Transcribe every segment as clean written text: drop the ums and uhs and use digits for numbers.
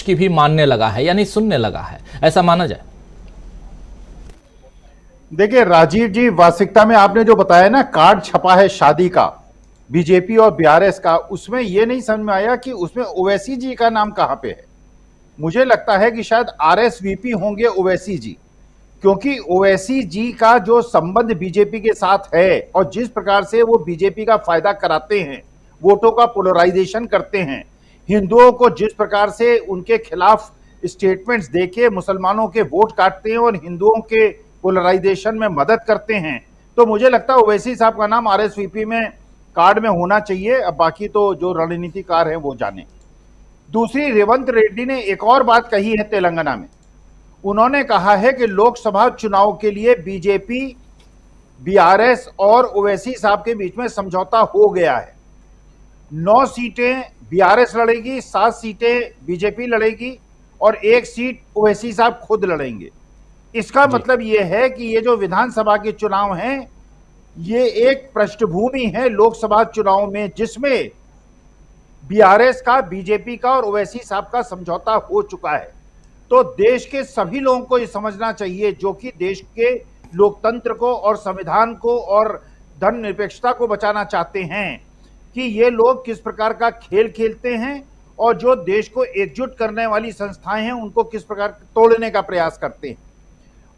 की भी मानने लगा है, यानी सुनने लगा है, ऐसा माना जाए? देखिए राजीव जी, वास्तविकता में आपने जो बताया ना, कार्ड छपा है शादी का बीजेपी और बीआरएस का, उसमें यह नहीं समझ में आया कि उसमें ओवैसी जी का नाम कहां पे है। मुझे लगता है कि शायद आरएसवीपी होंगे ओवैसी जी, क्योंकि ओवैसी जी का जो संबंध बीजेपी के साथ है और जिस प्रकार से वो बीजेपी का फायदा कराते हैं, वोटों का पोलराइजेशन करते हैं, हिंदुओं को जिस प्रकार से उनके खिलाफ स्टेटमेंट्स देके मुसलमानों के वोट काटते हैं और हिंदुओं के पोलराइजेशन में मदद करते हैं, तो मुझे लगता है ओवैसी साहब का नाम आरएसवीपी में कार्ड में होना चाहिए। अब बाकी तो जो रणनीतिकार हैं वो जाने। दूसरी, रेवंत रेड्डी ने एक और बात कही है तेलंगाना में। उन्होंने कहा है कि लोकसभा चुनाव के लिए बीजेपी, बीआरएस और ओवैसी साहब के बीच में समझौता हो गया है। 9 सीटें बीआरएस लड़ेगी, 7 सीटें बीजेपी लड़ेगी और 1 सीट ओवैसी साहब खुद लड़ेंगे। इसका मतलब यह है कि ये जो विधानसभा के चुनाव हैं, ये एक पृष्ठभूमि है लोकसभा चुनाव में, जिसमें बीआरएस का, बीजेपी का और ओवैसी साहब का समझौता हो चुका है। तो देश के सभी लोगों को ये समझना चाहिए, जो कि देश के लोकतंत्र को और संविधान को और धर्मनिरपेक्षता को बचाना चाहते हैं, कि ये लोग किस प्रकार का खेल खेलते हैं और जो देश को एकजुट करने वाली संस्थाएं हैं उनको किस प्रकार तोड़ने का प्रयास करते हैं।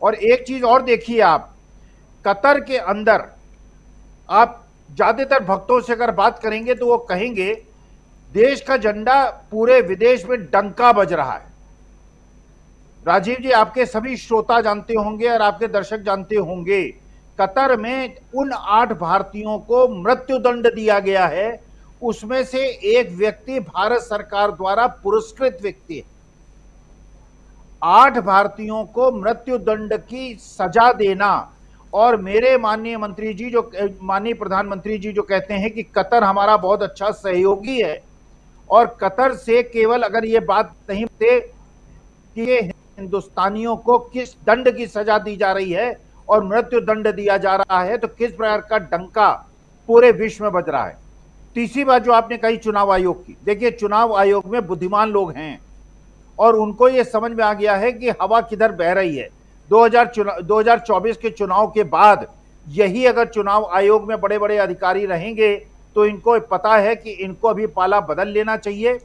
और एक चीज और देखिए आप, कतर के अंदर आप ज्यादातर भक्तों से अगर बात करेंगे तो वो कहेंगे देश का झंडा पूरे विदेश में डंका बज रहा है। राजीव जी, आपके सभी श्रोता जानते होंगे और आपके दर्शक जानते होंगे, कतर में उन 8 भारतीयों को मृत्युदंड दिया गया है, उसमें से एक व्यक्ति भारत सरकार द्वारा पुरस्कृत व्यक्ति है। 8 भारतीयों को मृत्युदंड की सजा देना, और मेरे माननीय मंत्री जी, जो माननीय प्रधानमंत्री जी जो कहते हैं कि कतर हमारा बहुत अच्छा सहयोगी है, और कतर से केवल अगर ये बात नहीं थे कि ये हिंदुस्तानियों को किस दंड की सजा दी जा रही है और मृत्यु दंड दिया जा रहा है, तो किस प्रकार का डंका पूरे विश्व में बज रहा है। तीसरी बात जो आपने कही चुनाव आयोग की, देखिए चुनाव आयोग में बुद्धिमान लोग हैं और उनको ये समझ में आ गया है कि हवा किधर बह रही है। 2024 के चुनाव के बाद यही अगर चुनाव आयोग में बड़े बड़े अधिकारी रहेंगे तो इनको पता है कि इनको अभी पाला बदल लेना चाहिए।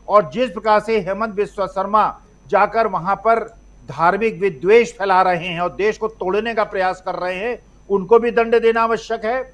और जिस प्रकार से हेमंत बिस्वा शर्मा जाकर वहां पर धार्मिक विद्वेष फैला रहे हैं और देश को तोड़ने का प्रयास कर रहे हैं, उनको भी दंड देना आवश्यक है।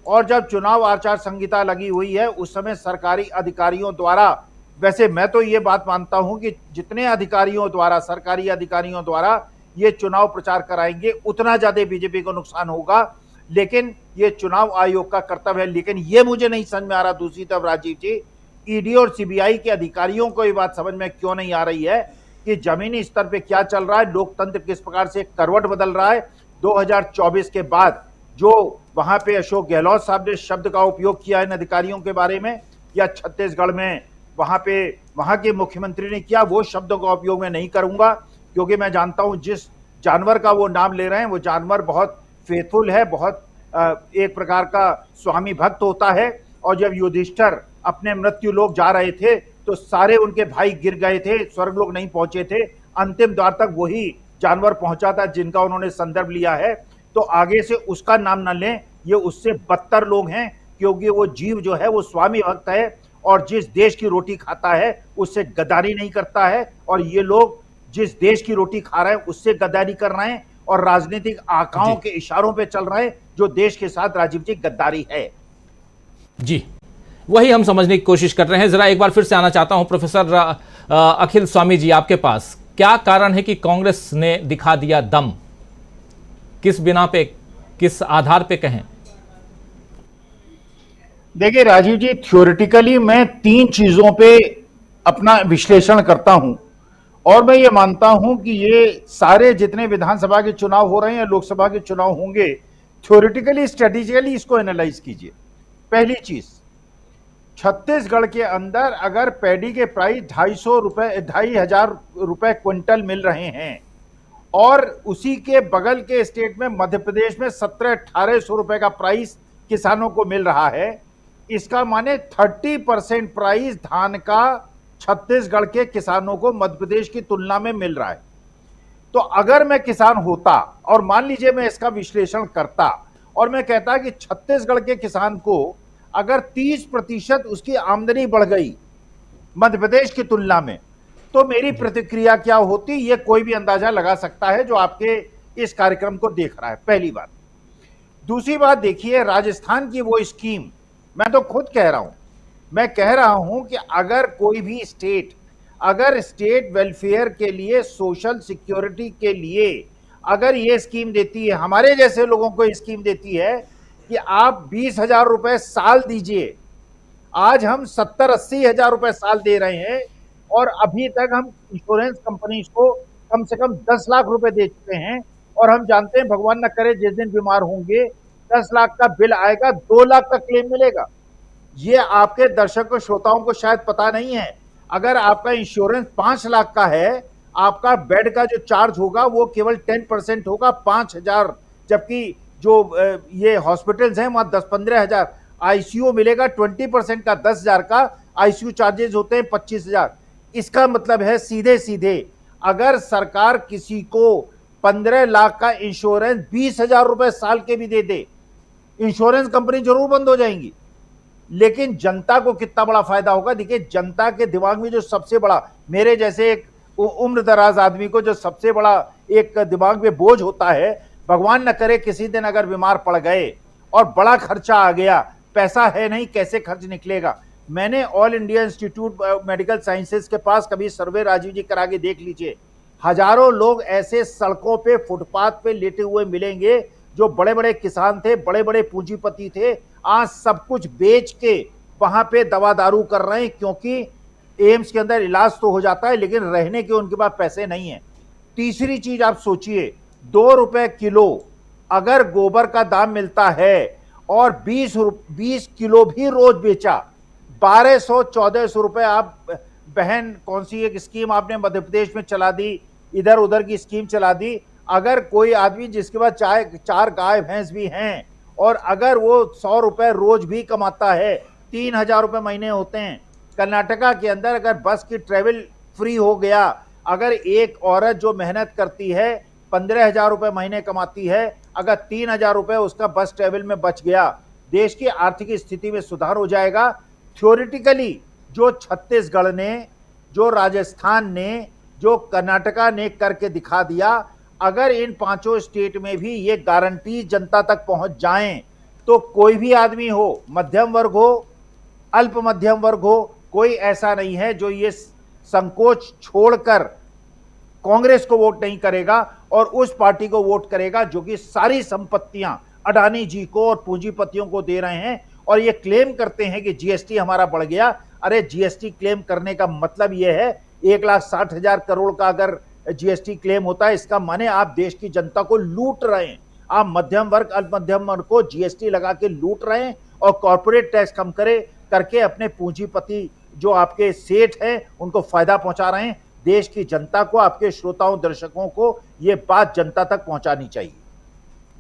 और जब चुनाव आचार संहिता लगी हुई है उस समय सरकारी अधिकारियों द्वारा, वैसे मैं तो ये बात मानता हूं कि जितने अधिकारियों द्वारा, सरकारी अधिकारियों द्वारा ये चुनाव प्रचार कराएंगे उतना ज्यादा बीजेपी को नुकसान होगा, लेकिन ये चुनाव आयोग का कर्तव्य है। लेकिन ये मुझे नहीं समझ में आ रहा दूसरी तरफ राजीव जी, ईडी और सीबीआई के अधिकारियों को ये बात समझ में क्यों नहीं आ रही है कि जमीनी स्तर पे क्या चल रहा है, लोकतंत्र किस प्रकार से करवट बदल रहा है। 2024 के बाद जो वहां पे अशोक गहलोत साहब ने शब्द का उपयोग किया इन अधिकारियों के बारे में, या छत्तीसगढ़ में वहां पे वहां के मुख्यमंत्री ने किया, वो शब्दों का उपयोग मैं नहीं करूंगा, क्योंकि मैं जानता हूं जिस जानवर का वो नाम ले रहे हैं वो जानवर बहुत फेथफुल है, बहुत एक प्रकार का स्वामी भक्त होता है। और जब युधिष्ठिर अपने मृत्यु लोक जा रहे थे तो सारे उनके भाई गिर गए थे, स्वर्गलोक नहीं पहुंचे थे, अंतिम द्वार तक वही जानवर पहुंचा था जिनका उन्होंने संदर्भ लिया है। तो आगे से उसका नाम न लें, ये उससे बदतर लोग हैं, क्योंकि वो जीव जो है वो स्वामी भक्त है और जिस देश की रोटी खाता है उससे गद्दारी नहीं करता है। और ये लोग जिस देश की रोटी खा रहे हैं उससे गद्दारी कर रहे हैं और राजनीतिक आकाओं के इशारों पे चल रहे हैं, जो देश के साथ राजीव जी गद्दारी है। जी, वही हम समझने की कोशिश कर रहे हैं। जरा एक बार फिर से आना चाहता हूं प्रोफेसर अखिल स्वामी जी आपके पास। क्या कारण है कि कांग्रेस ने दिखा दिया दम? किस बिना पे, किस आधार पे कहें? देखिए राजीव जी, थ्योरेटिकली मैं 3 चीजों पे अपना विश्लेषण करता हूं और मैं ये मानता हूं कि ये सारे जितने विधानसभा के चुनाव हो रहे हैं या लोकसभा के चुनाव होंगे, थ्योरेटिकली स्ट्रेटेजिकली इसको एनालाइज कीजिए। पहली चीज, छत्तीसगढ़ के अंदर अगर पैडी के प्राइस 2,500 रुपए क्विंटल मिल रहे हैं और उसी के बगल के स्टेट में मध्य प्रदेश में 1700-1800 रुपए का प्राइस किसानों को मिल रहा है, इसका माने 30% प्राइस धान का छत्तीसगढ़ के किसानों को मध्य प्रदेश की तुलना में मिल रहा है। तो अगर मैं किसान होता और मान लीजिए मैं इसका विश्लेषण करता और मैं कहता कि छत्तीसगढ़ के किसान को अगर 30% उसकी आमदनी बढ़ गई मध्य प्रदेश की तुलना में, तो मेरी प्रतिक्रिया क्या होती, ये कोई भी अंदाजा लगा सकता है जो आपके इस कार्यक्रम को देख रहा है। पहली बात। दूसरी बात देखिए, राजस्थान की वो स्कीम, मैं तो खुद कह रहा हूं, मैं कह रहा हूं कि अगर कोई भी स्टेट अगर स्टेट वेलफेयर के लिए, सोशल सिक्योरिटी के लिए अगर ये स्कीम देती है, हमारे जैसे लोगों को स्कीम देती है कि आप 20,000 रुपए साल दीजिए। आज हम 70-80 हजार रुपए साल दे रहे हैं और अभी तक हम इंश्योरेंस कंपनी को कम से कम 10 लाख रुपए दे चुके हैं। और हम जानते हैं, भगवान न करे जिस दिन बीमार होंगे 10 लाख का बिल आएगा, 2 लाख का क्लेम मिलेगा। ये आपके दर्शकों श्रोताओं को शायद पता नहीं है। अगर आपका इंश्योरेंस 5 लाख का है, आपका बेड का जो चार्ज होगा वो केवल 10% होगा, 5,000। जबकि जो ये हॉस्पिटल्स हैं वहां 10-15 हजार। आईसीयू मिलेगा 20% का, 10,000 का आईसीयू चार्जेस होते हैं 25,000। इसका मतलब है सीधे सीधे अगर सरकार किसी को 15 लाख का इंश्योरेंस 20,000 रुपए साल के भी दे दे, इंश्योरेंस कंपनी जरूर बंद हो जाएंगी। लेकिन जनता को कितना बड़ा फायदा होगा। देखिए, जनता के दिमाग में जो सबसे बड़ा, मेरे जैसे एक उम्र दराज आदमी को जो सबसे बड़ा एक दिमाग में बोझ होता है, भगवान न करे किसी दिन अगर बीमार पड़ गए और बड़ा खर्चा आ गया, पैसा है नहीं, कैसे खर्च निकलेगा। मैंने all India institute medical sciences के पास कभी सर्वे, राजीव जी करा के देख लीजिए, हजारों लोग ऐसे सड़कों पे, फुटपाथ पे लेटे हुए मिलेंगे जो बड़े बड़े किसान थे, बड़े बड़े पूंजीपति थे, आज सब कुछ बेच के वहां पे दवा दारू कर रहे हैं, क्योंकि एम्स के अंदर इलाज तो हो जाता है लेकिन रहने के उनके पास पैसे नहीं है। तीसरी चीज आप सोचिए, 2 रुपए किलो अगर गोबर का दाम मिलता है और 20 किलो भी रोज बेचा, 1200-1400 रुपए। आप बहन, कौन सी एक स्कीम आपने मध्य प्रदेश में चला दी, इधर उधर की स्कीम चला दी। अगर कोई आदमी जिसके पास 4 गाय भैंस भी हैं और अगर वो 100 रुपए रोज भी कमाता है, 3,000 रुपए महीने होते हैं। कर्नाटका के अंदर अगर बस की ट्रेवल फ्री हो गया, अगर एक औरत जो मेहनत करती है 15,000 रुपए महीने कमाती है, अगर 3,000 रुपए उसका बस ट्रेवल में बच गया, देश की आर्थिक स्थिति में सुधार हो जाएगा। थ्योरेटिकली जो छत्तीसगढ़ ने, जो राजस्थान ने, जो कर्नाटका ने करके दिखा दिया, अगर इन 5 स्टेट में भी ये गारंटी जनता तक पहुंच जाएं, तो कोई भी आदमी हो, मध्यम वर्ग हो, अल्प मध्यम वर्ग हो, कोई ऐसा नहीं है जो ये संकोच छोड़कर कांग्रेस को वोट नहीं करेगा और उस पार्टी को वोट करेगा जो कि सारी संपत्तियां अडानी जी को और पूंजीपतियों को दे रहे हैं। और ये क्लेम करते हैं कि जीएसटी हमारा बढ़ गया। अरे, जीएसटी क्लेम करने का मतलब यह है, 1,60,000 करोड़ का अगर जीएसटी क्लेम होता है, इसका माने आप देश की जनता को लूट रहे हैं। आप मध्यम वर्ग, अल्प मध्यम वर्ग को जीएसटी लगा के लूट रहे हैं और कॉर्पोरेट टैक्स कम करके अपने पूंजीपति जो आपके सेठ हैं उनको फायदा पहुंचा रहे हैं। देश की जनता को, आपके श्रोताओं दर्शकों को ये बात जनता तक पहुंचानी चाहिए।